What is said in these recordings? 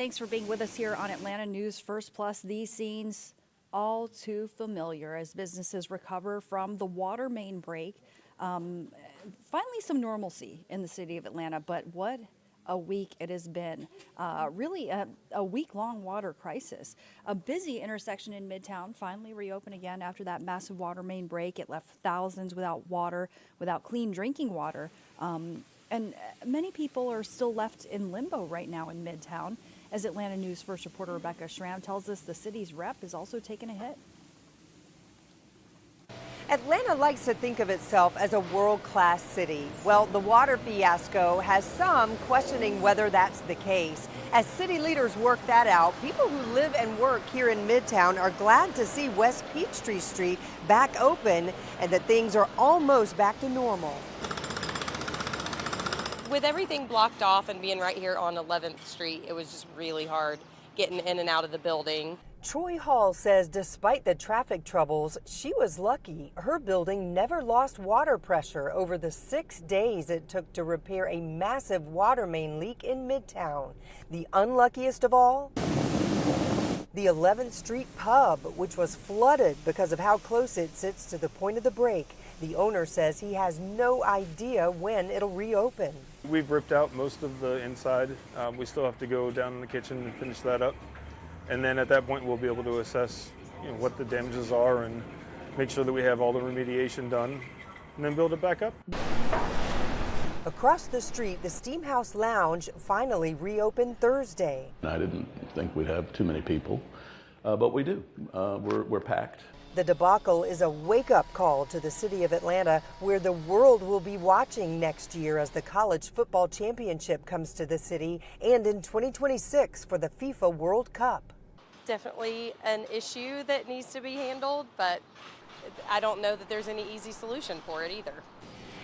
Thanks for being with us here on Atlanta News First Plus. These scenes all too familiar as businesses recover from the water main break. Finally some normalcy in the city of Atlanta, but what a week it has been. Really a week-long water crisis. A busy intersection in Midtown finally reopened again after that massive water main break. It left thousands without water, without clean drinking water. And many people are still left in limbo right now in Midtown. As Atlanta News First reporter Rebecca Schramm tells us, the city's rep is also taking a hit. Atlanta likes to think of itself as a world-class city. Well, the water fiasco has some questioning whether that's the case. As city leaders work that out, people who live and work here in Midtown are glad to see West Peachtree Street back open and that things are almost back to normal. With everything blocked off and being right here on 11th Street, it was just really hard getting in and out of the building. Troy Hall says despite the traffic troubles, she was lucky. Her building never lost water pressure over the 6 days it took to repair a massive water main leak in Midtown. The unluckiest of all? The 11th Street pub, which was flooded because of how close it sits to the point of the break. The owner says he has no idea when it'll reopen. We've ripped out most of the inside. We still have to go down in the kitchen and finish that up. And then at that point, we'll be able to assess what the damages are and make sure that we have all the remediation done and then build it back up. Across the street, the Steamhouse Lounge finally reopened Thursday. I didn't think we'd have too many people, but we do. We're packed. The debacle is a wake-up call to the city of Atlanta, where the world will be watching next year as the college football championship comes to the city, and in 2026 for the FIFA World Cup. Definitely an issue that needs to be handled, but I don't know that there's any easy solution for it either.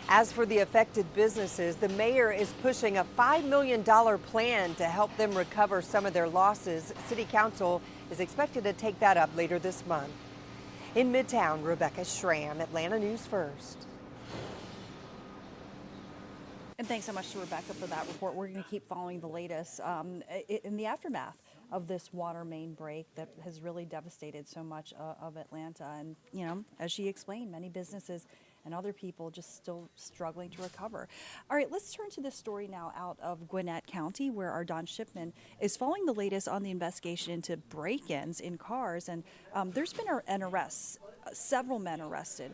As for the affected businesses, the mayor is pushing a $5 million plan to help them recover some of their losses. City Council is expected to take that up later this month. In Midtown, Rebecca Schramm, Atlanta News First. And thanks so much to Rebecca for that report. We're going to keep following the latest in the aftermath of this water main break that has really devastated so much of Atlanta. And, as she explained, many businesses and other people just still struggling to recover. All right, let's turn to this story now out of Gwinnett County, where our Don Shipman is following the latest on the investigation into break-ins in cars. And there's been an arrest, several men arrested.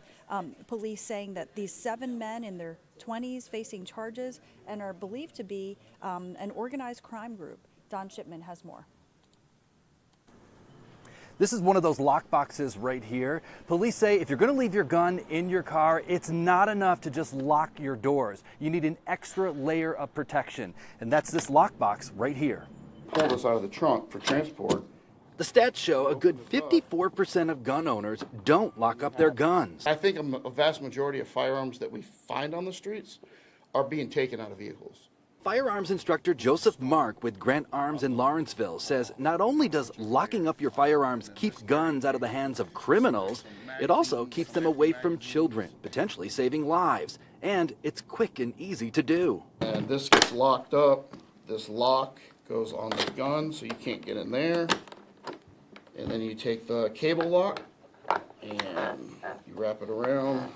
Police saying that these 7 men in their 20s facing charges and are believed to be an organized crime group. Don Shipman has more. This is one of those lock boxes right here. Police say if you're going to leave your gun in your car, it's not enough to just lock your doors. You need an extra layer of protection, and that's this lock box right here. Pull this out of the trunk for transport. The stats show a good 54% of gun owners don't lock up their guns. I think a vast majority of firearms that we find on the streets are being taken out of vehicles. Firearms instructor Joseph Mark with Grant Arms in Lawrenceville says not only does locking up your firearms keep guns out of the hands of criminals, it also keeps them away from children, potentially saving lives. And it's quick and easy to do. And this gets locked up. This lock goes on the gun so you can't get in there. And then you take the cable lock and you wrap it around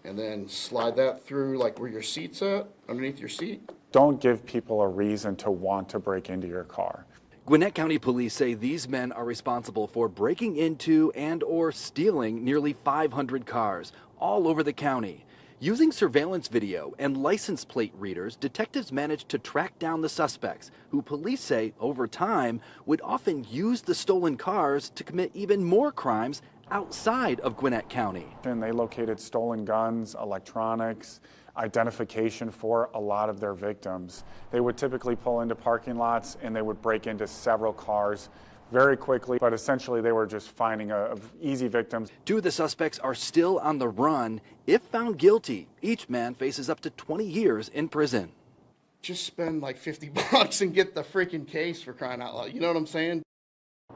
and then slide that through like where your seat's at, underneath your seat. Don't give people a reason to want to break into your car. Gwinnett County Police say these men are responsible for breaking into and or stealing nearly 500 cars all over the county. Using surveillance video and license plate readers, detectives managed to track down the suspects, who police say over time would often use the stolen cars to commit even more crimes outside of Gwinnett County. And they located stolen guns, electronics, identification for a lot of their victims. They would typically pull into parking lots and they would break into several cars very quickly, but essentially they were just finding easy victims. 2 of the suspects are still on the run. If found guilty, each man faces up to 20 years in prison. Just spend like $50 and get the freaking case, for crying out loud. You know what I'm saying?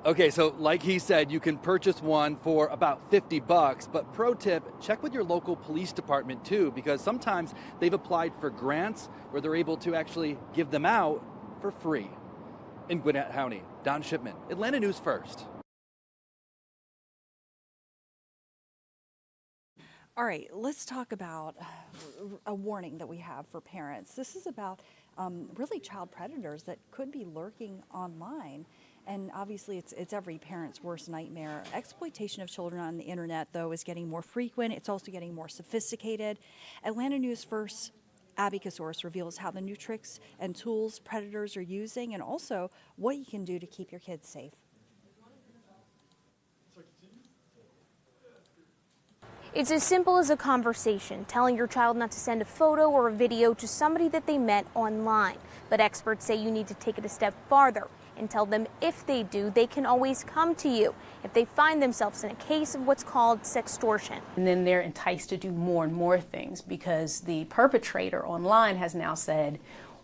Okay, so like he said, you can purchase one for about $50, but pro tip, check with your local police department too, because sometimes they've applied for grants where they're able to actually give them out for free. In Gwinnett County, Don Shipman, Atlanta News First. All right, let's talk about a warning that we have for parents. This is about really child predators that could be lurking online. And obviously, it's every parent's worst nightmare. Exploitation of children on the internet, though, is getting more frequent. It's also getting more sophisticated. Atlanta News First Abby Kasoris reveals how the new tricks and tools predators are using, and also what you can do to keep your kids safe. It's as simple as a conversation, telling your child not to send a photo or a video to somebody that they met online. But experts say you need to take it a step farther and tell them if they do, they can always come to you if they find themselves in a case of what's called sextortion. And then they're enticed to do more and more things because the perpetrator online has now said,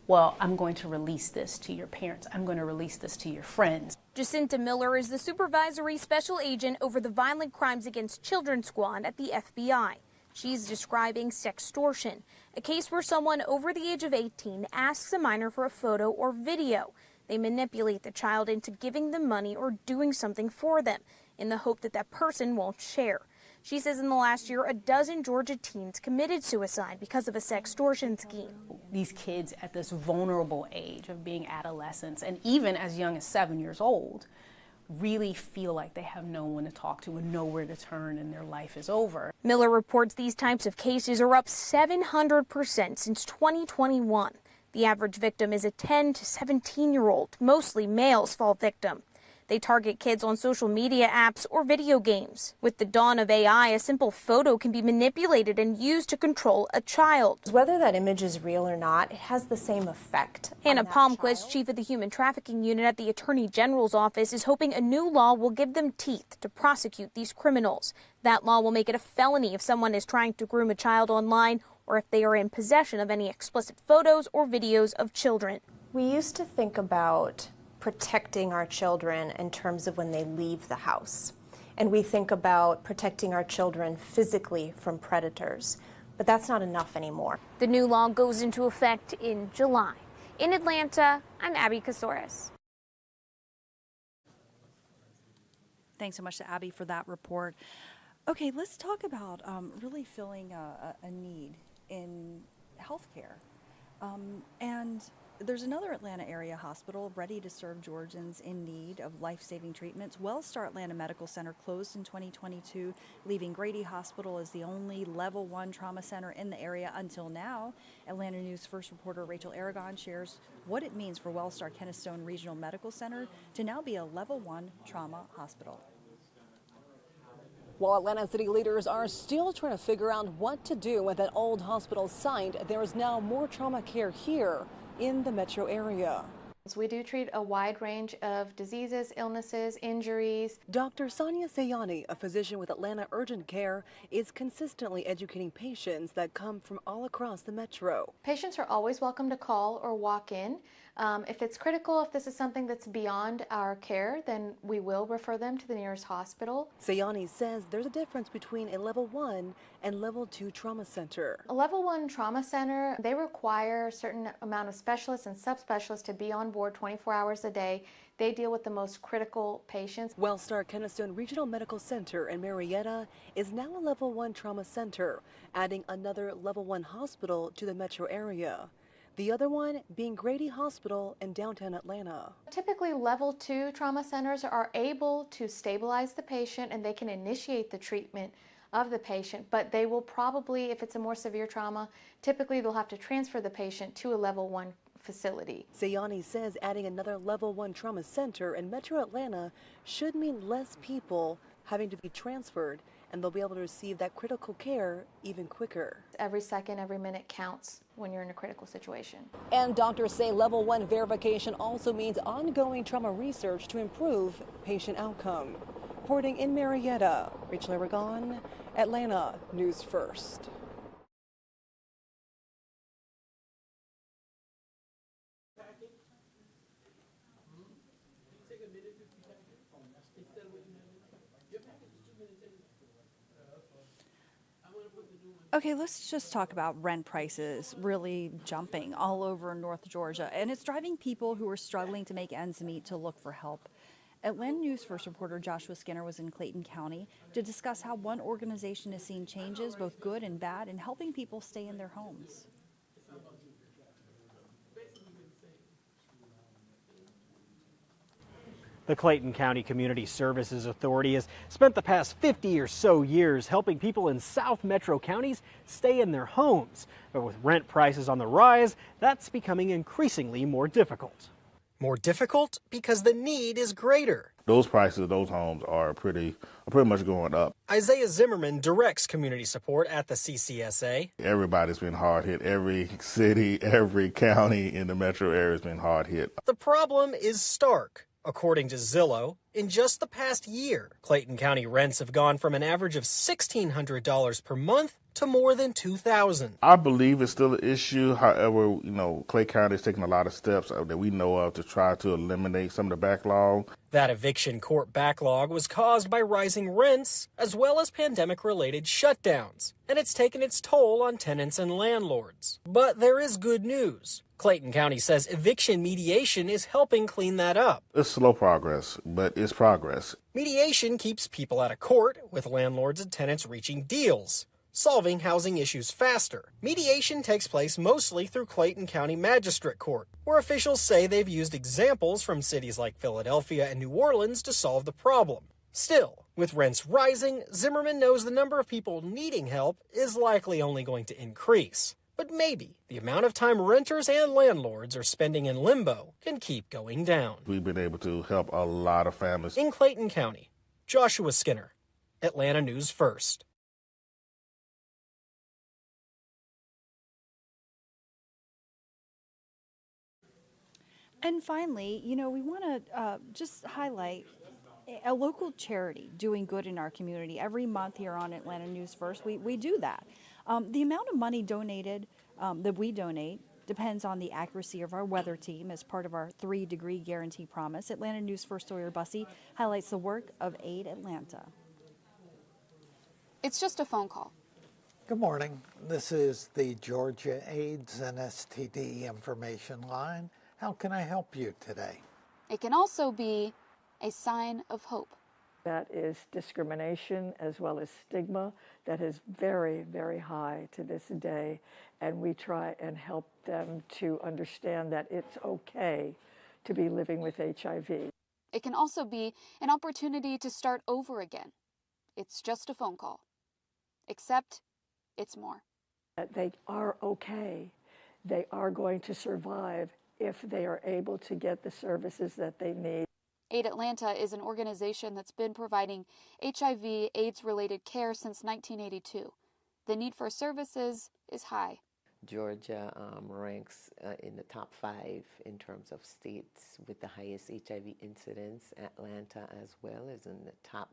well, I'm going to release this to your parents. I'm going to release this to your friends. Jacinta Miller is the supervisory special agent over the Violent Crimes Against Children Squad at the FBI. She's describing sextortion, a case where someone over the age of 18 asks a minor for a photo or video. They manipulate the child into giving them money or doing something for them in the hope that that person won't share. She says in the last year, a dozen Georgia teens committed suicide because of a sextortion scheme. These kids at this vulnerable age of being adolescents, and even as young as 7 years old, really feel like they have no one to talk to and nowhere to turn and their life is over. Miller reports these types of cases are up 700% since 2021. The average victim is a 10 to 17-year-old. Mostly males fall victim. They target kids on social media apps or video games. With the dawn of AI, a simple photo can be manipulated and used to control a child. Whether that image is real or not, it has the same effect. Hannah Palmquist, chief of the Human Trafficking Unit at the Attorney General's office, is hoping a new law will give them teeth to prosecute these criminals. That law will make it a felony if someone is trying to groom a child online or if they are in possession of any explicit photos or videos of children. We used to think about protecting our children in terms of when they leave the house. And we think about protecting our children physically from predators. But that's not enough anymore. The new law goes into effect in July. In Atlanta, I'm Abby Kasoris. Thanks so much to Abby for that report. Okay, let's talk about really filling a need in healthcare. And there's another Atlanta area hospital ready to serve Georgians in need of life-saving treatments. WellStar Atlanta Medical Center closed in 2022, leaving Grady Hospital as the only level 1 trauma center in the area until now. Atlanta News First reporter Rachel Aragon shares what it means for WellStar Kennestone Regional Medical Center to now be a level 1 trauma hospital. While Atlanta city leaders are still trying to figure out what to do with that old hospital site, there is now more trauma care here in the metro area. We do treat a wide range of diseases, illnesses, injuries. Dr. Sonia Sayani, a physician with Atlanta Urgent Care, is consistently educating patients that come from all across the metro. Patients are always welcome to call or walk in. If it's critical, if this is something that's beyond our care, then we will refer them to the nearest hospital. Sayani says there's a difference between a level 1 and level 2 trauma center. A level 1 trauma center, they require a certain amount of specialists and subspecialists to be on board 24 hours a day. They deal with the most critical patients. WellStar Kennestone Regional Medical Center in Marietta is now a level 1 trauma center, adding another level 1 hospital to the metro area. The other one being Grady Hospital in downtown Atlanta. Typically, level 2 trauma centers are able to stabilize the patient and they can initiate the treatment of the patient, but they will probably, if it's a more severe trauma, typically they'll have to transfer the patient to a level 1 facility. Sayani says adding another level 1 trauma center in metro Atlanta should mean less people having to be transferred, and they'll be able to receive that critical care even quicker. Every second, every minute counts when you're in a critical situation. And doctors say level 1 verification also means ongoing trauma research to improve patient outcome. Reporting in Marietta, Rachel Aragon, Atlanta News First. I'm going to put the new one Okay, let's just talk about rent prices really jumping all over North Georgia, and it's driving people who are struggling to make ends meet to look for help. Atlanta News First reporter Joshua Skinner was in Clayton County to discuss how one organization has seen changes, both good and bad, in helping people stay in their homes. The Clayton County Community Services Authority has spent the past 50 or so years helping people in South Metro counties stay in their homes. But with rent prices on the rise, that's becoming increasingly more difficult. More difficult because the need is greater. Those prices of those homes are pretty much going up. Isaiah Zimmerman directs community support at the CCSA. Everybody's been hard hit. Every city, every county in the metro area has been hard hit. The problem is stark. According to Zillow, in just the past year, Clayton County rents have gone from an average of $1,600 per month to more than $2,000. I believe it's still an issue. However, Clay County is taking a lot of steps that we know of to try to eliminate some of the backlog. That eviction court backlog was caused by rising rents as well as pandemic-related shutdowns, and it's taken its toll on tenants and landlords. But there is good news. Clayton County says eviction mediation is helping clean that up. It's slow progress, but it's progress. Mediation keeps people out of court, with landlords and tenants reaching deals, solving housing issues faster. Mediation takes place mostly through Clayton County Magistrate Court, where officials say they've used examples from cities like Philadelphia and New Orleans to solve the problem. Still, with rents rising, Zimmerman knows the number of people needing help is likely only going to increase. But maybe the amount of time renters and landlords are spending in limbo can keep going down. We've been able to help a lot of families. In Clayton County, Joshua Skinner, Atlanta News First. And finally, we want to just highlight a local charity doing good in our community. Every month here on Atlanta News First, we do that. The amount of money donated that we donate depends on the accuracy of our weather team as part of our 3-degree guarantee promise. Atlanta News First Sawyer Bussey highlights the work of Aid Atlanta. It's just a phone call. Good morning. This is the Georgia AIDS and STD information line. How can I help you today? It can also be a sign of hope. That is discrimination as well as stigma that is very, very high to this day. And we try and help them to understand that it's okay to be living with HIV. It can also be an opportunity to start over again. It's just a phone call. Except it's more. They are okay. They are going to survive if they are able to get the services that they need. Aid Atlanta is an organization that's been providing HIV, AIDS-related care since 1982. The need for services is high. Georgia ranks in the top 5 in terms of states with the highest HIV incidence. Atlanta as well is in the top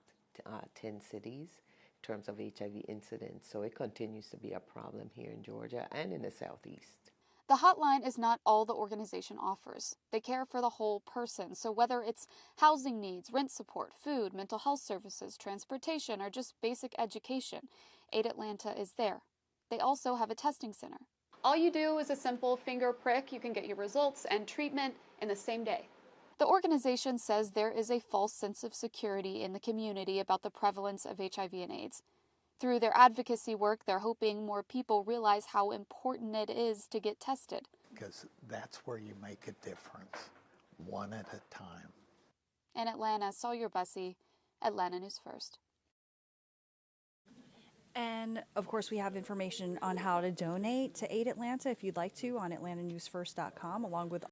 10 cities in terms of HIV incidence. So it continues to be a problem here in Georgia and in the Southeast. The hotline is not all the organization offers. They care for the whole person, so whether it's housing needs, rent support, food, mental health services, transportation, or just basic education, Aid Atlanta is there. They also have a testing center. All you do is a simple finger prick. You can get your results and treatment in the same day. The organization says there is a false sense of security in the community about the prevalence of HIV and AIDS. Through their advocacy work, they're hoping more people realize how important it is to get tested. Because that's where you make a difference, one at a time. In Atlanta, Sawyer Bussey, Atlanta News First. And of course, we have information on how to donate to Aid Atlanta if you'd like to on atlantanewsfirst.com, along with